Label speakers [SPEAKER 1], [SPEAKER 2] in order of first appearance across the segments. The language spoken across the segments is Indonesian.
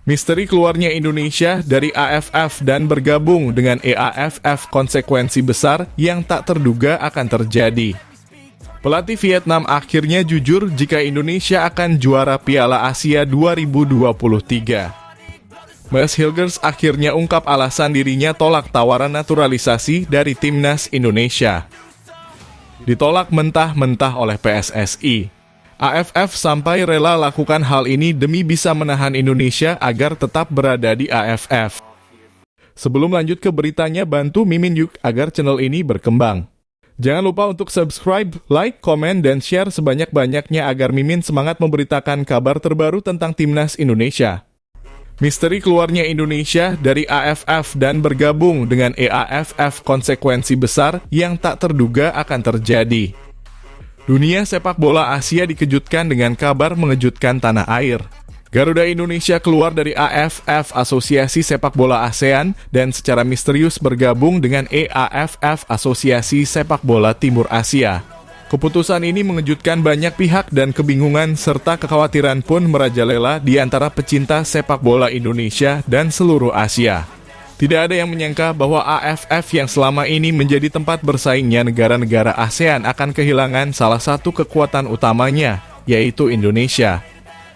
[SPEAKER 1] Misteri keluarnya Indonesia dari AFF dan bergabung dengan EAFF, konsekuensi besar yang tak terduga akan terjadi. Pelatih Vietnam akhirnya jujur jika Indonesia akan juara Piala Asia 2023. Mas Hilgers akhirnya ungkap alasan dirinya tolak tawaran naturalisasi dari timnas Indonesia. Ditolak mentah-mentah oleh PSSI. AFF sampai rela lakukan hal ini demi bisa menahan Indonesia agar tetap berada di AFF. Sebelum lanjut ke beritanya, bantu Mimin yuk agar channel ini berkembang. Jangan lupa untuk subscribe, like, komen, dan share sebanyak-banyaknya agar Mimin semangat memberitakan kabar terbaru tentang timnas Indonesia. Misteri keluarnya Indonesia dari AFF dan bergabung dengan EAFF, konsekuensi besar yang tak terduga akan terjadi. Dunia sepak bola Asia dikejutkan dengan kabar mengejutkan tanah air. Garuda Indonesia keluar dari AFF, Asosiasi Sepak Bola ASEAN, dan secara misterius bergabung dengan EAFF, Asosiasi Sepak Bola Timur Asia. Keputusan ini mengejutkan banyak pihak dan kebingungan serta kekhawatiran pun merajalela di antara pecinta sepak bola Indonesia dan seluruh Asia. Tidak ada yang menyangka bahwa AFF yang selama ini menjadi tempat bersaingnya negara-negara ASEAN akan kehilangan salah satu kekuatan utamanya, yaitu Indonesia.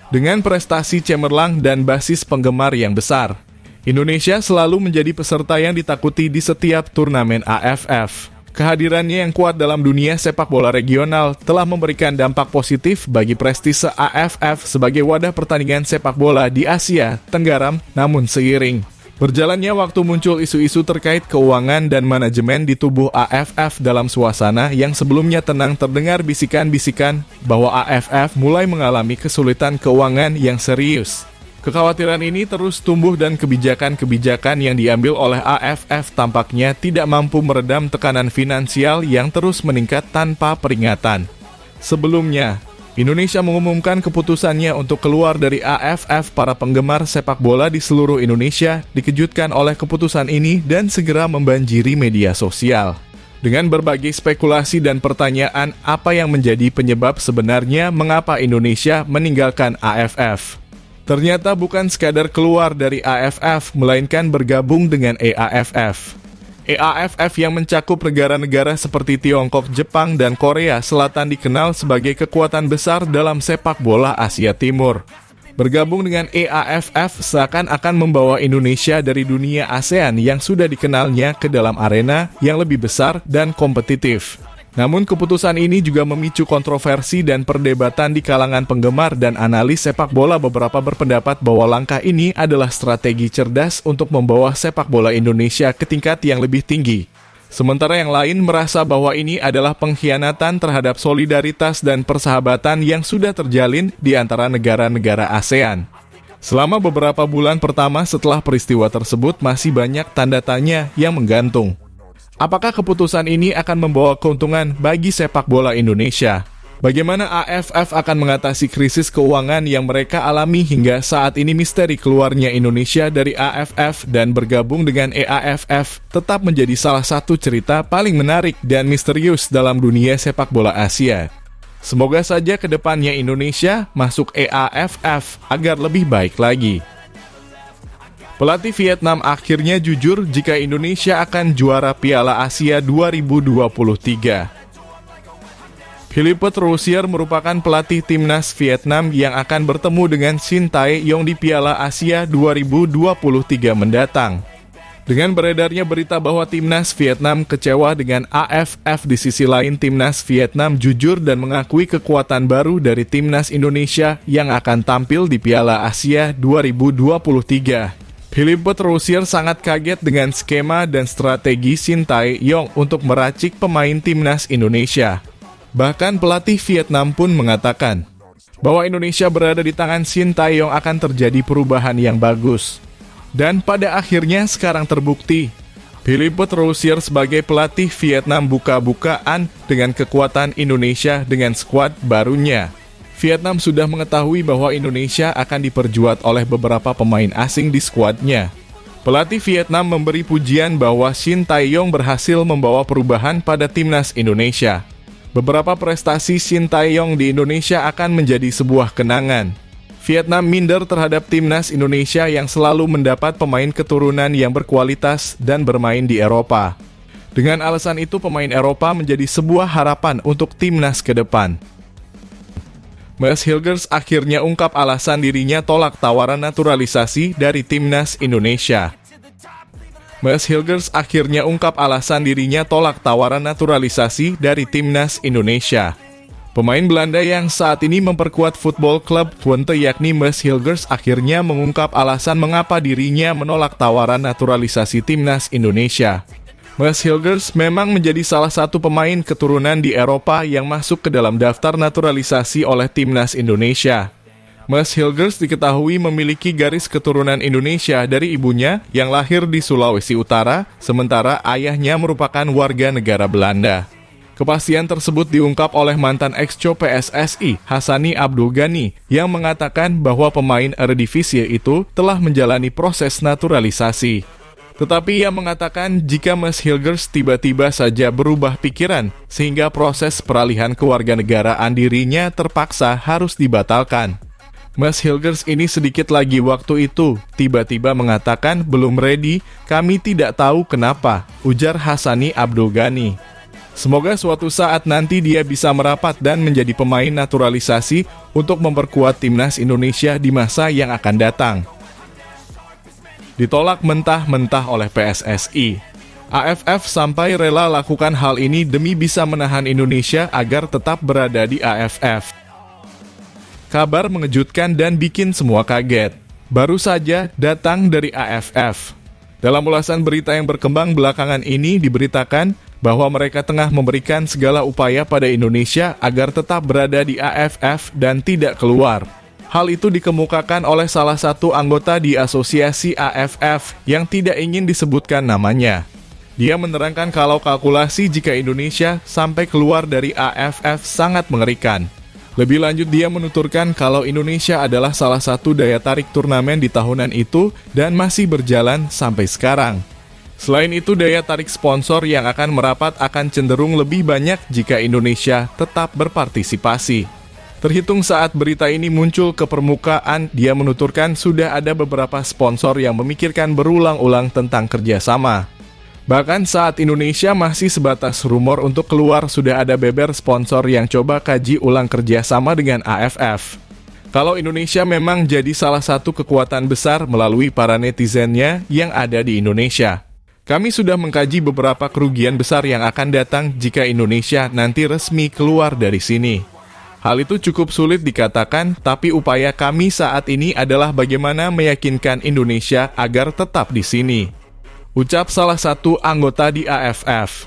[SPEAKER 1] Dengan prestasi cemerlang dan basis penggemar yang besar, Indonesia selalu menjadi peserta yang ditakuti di setiap turnamen AFF. Kehadirannya yang kuat dalam dunia sepak bola regional telah memberikan dampak positif bagi prestise AFF sebagai wadah pertandingan sepak bola di Asia Tenggara. Namun seiring berjalannya waktu, muncul isu-isu terkait keuangan dan manajemen di tubuh AFF dalam suasana yang sebelumnya tenang. Terdengar bisikan-bisikan bahwa AFF mulai mengalami kesulitan keuangan yang serius. Kekhawatiran ini terus tumbuh dan kebijakan-kebijakan yang diambil oleh AFF tampaknya tidak mampu meredam tekanan finansial yang terus meningkat tanpa peringatan. Sebelumnya, Indonesia mengumumkan keputusannya untuk keluar dari AFF. Para penggemar sepak bola di seluruh Indonesia dikejutkan oleh keputusan ini dan segera membanjiri media sosial dengan berbagai spekulasi dan pertanyaan apa yang menjadi penyebab sebenarnya mengapa Indonesia meninggalkan AFF. Ternyata bukan sekadar keluar dari AFF, melainkan bergabung dengan EAFF. EAFF yang mencakup negara-negara seperti Tiongkok, Jepang, dan Korea Selatan dikenal sebagai kekuatan besar dalam sepak bola Asia Timur. Bergabung dengan EAFF seakan akan membawa Indonesia dari dunia ASEAN yang sudah dikenalnya ke dalam arena yang lebih besar dan kompetitif. Namun keputusan ini juga memicu kontroversi dan perdebatan di kalangan penggemar dan analis sepak bola. Beberapa berpendapat bahwa langkah ini adalah strategi cerdas untuk membawa sepak bola Indonesia ke tingkat yang lebih tinggi. Sementara yang lain merasa bahwa ini adalah pengkhianatan terhadap solidaritas dan persahabatan yang sudah terjalin di antara negara-negara ASEAN. Selama beberapa bulan pertama setelah peristiwa tersebut, masih banyak tanda tanya yang menggantung. Apakah keputusan ini akan membawa keuntungan bagi sepak bola Indonesia? Bagaimana AFF akan mengatasi krisis keuangan yang mereka alami hingga saat ini? Misteri keluarnya Indonesia dari AFF dan bergabung dengan EAFF tetap menjadi salah satu cerita paling menarik dan misterius dalam dunia sepak bola Asia. Semoga saja ke depannya Indonesia masuk EAFF agar lebih baik lagi. Pelatih Vietnam akhirnya jujur jika Indonesia akan juara Piala Asia 2023. Philippe Troussier merupakan pelatih timnas Vietnam yang akan bertemu dengan Shin Tae-yong di Piala Asia 2023 mendatang. Dengan beredarnya berita bahwa timnas Vietnam kecewa dengan AFF, di sisi lain timnas Vietnam jujur dan mengakui kekuatan baru dari timnas Indonesia yang akan tampil di Piala Asia 2023. Philippe Troussier sangat kaget dengan skema dan strategi Shin Tae-yong untuk meracik pemain timnas Indonesia. Bahkan pelatih Vietnam pun mengatakan bahwa Indonesia berada di tangan Shin Tae-yong akan terjadi perubahan yang bagus. Dan pada akhirnya sekarang terbukti, Philippe Troussier sebagai pelatih Vietnam buka-bukaan dengan kekuatan Indonesia dengan skuad barunya. Vietnam sudah mengetahui bahwa Indonesia akan diperjuat oleh beberapa pemain asing di skuadnya. Pelatih Vietnam memberi pujian bahwa Shin Tae-yong berhasil membawa perubahan pada timnas Indonesia. Beberapa prestasi Shin Tae-yong di Indonesia akan menjadi sebuah kenangan. Vietnam minder terhadap timnas Indonesia yang selalu mendapat pemain keturunan yang berkualitas dan bermain di Eropa. Dengan alasan itu, pemain Eropa menjadi sebuah harapan untuk timnas ke depan. Maes Hilgers akhirnya ungkap alasan dirinya tolak tawaran naturalisasi dari timnas Indonesia. Maes Hilgers akhirnya ungkap alasan dirinya tolak tawaran naturalisasi dari timnas Indonesia. Pemain Belanda yang saat ini memperkuat Football Club Twente yakni Maes Hilgers akhirnya mengungkap alasan mengapa dirinya menolak tawaran naturalisasi timnas Indonesia. Maes Hilgers memang menjadi salah satu pemain keturunan di Eropa yang masuk ke dalam daftar naturalisasi oleh timnas Indonesia. Maes Hilgers diketahui memiliki garis keturunan Indonesia dari ibunya yang lahir di Sulawesi Utara, sementara ayahnya merupakan warga negara Belanda. Kepastian tersebut diungkap oleh mantan ex-co PSSI, Hassani Abdul Ghani, yang mengatakan bahwa pemain Eredivisie itu telah menjalani proses naturalisasi. Tetapi ia mengatakan jika Maes Hilgers tiba-tiba saja berubah pikiran, sehingga proses peralihan kewarganegaraan dirinya terpaksa harus dibatalkan. Maes Hilgers ini sedikit lagi waktu itu, tiba-tiba mengatakan belum ready, kami tidak tahu kenapa, ujar Hassani Abdul Ghani. Semoga suatu saat nanti dia bisa merapat dan menjadi pemain naturalisasi untuk memperkuat timnas Indonesia di masa yang akan datang. Ditolak mentah-mentah oleh PSSI. AFF sampai rela lakukan hal ini demi bisa menahan Indonesia agar tetap berada di AFF. Kabar mengejutkan dan bikin semua kaget. Baru saja datang dari AFF. Dalam ulasan berita yang berkembang belakangan ini diberitakan bahwa mereka tengah memberikan segala upaya pada Indonesia agar tetap berada di AFF dan tidak keluar. Hal itu dikemukakan oleh salah satu anggota di asosiasi AFF yang tidak ingin disebutkan namanya. Dia menerangkan kalau kalkulasi jika Indonesia sampai keluar dari AFF sangat mengerikan. Lebih lanjut dia menuturkan kalau Indonesia adalah salah satu daya tarik turnamen di tahunan itu dan masih berjalan sampai sekarang. Selain itu, daya tarik sponsor yang akan merapat akan cenderung lebih banyak jika Indonesia tetap berpartisipasi. Terhitung saat berita ini muncul ke permukaan, dia menuturkan sudah ada beberapa sponsor yang memikirkan berulang-ulang tentang kerjasama. Bahkan saat Indonesia masih sebatas rumor untuk keluar, sudah ada beber sponsor yang coba kaji ulang kerjasama dengan AFF. Kalau Indonesia memang jadi salah satu kekuatan besar melalui para netizennya yang ada di Indonesia. Kami sudah mengkaji beberapa kerugian besar yang akan datang jika Indonesia nanti resmi keluar dari sini. Hal itu cukup sulit dikatakan, tapi upaya kami saat ini adalah bagaimana meyakinkan Indonesia agar tetap di sini. Ucap salah satu anggota di AFF.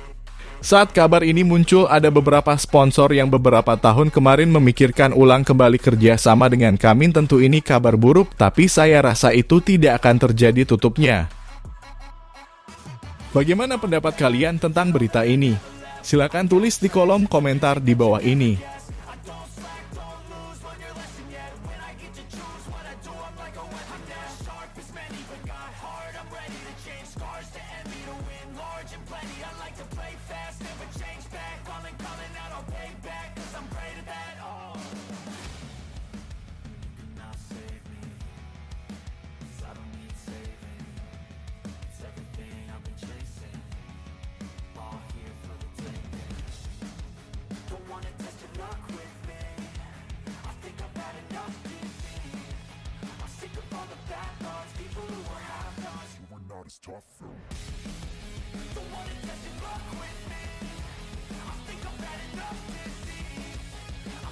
[SPEAKER 1] Saat kabar ini muncul, ada beberapa sponsor yang beberapa tahun kemarin memikirkan ulang kembali kerjasama dengan kami. Tentu ini kabar buruk, tapi saya rasa itu tidak akan terjadi tutupnya. Bagaimana pendapat kalian tentang berita ini? Silakan tulis di kolom komentar di bawah ini.
[SPEAKER 2] Tough.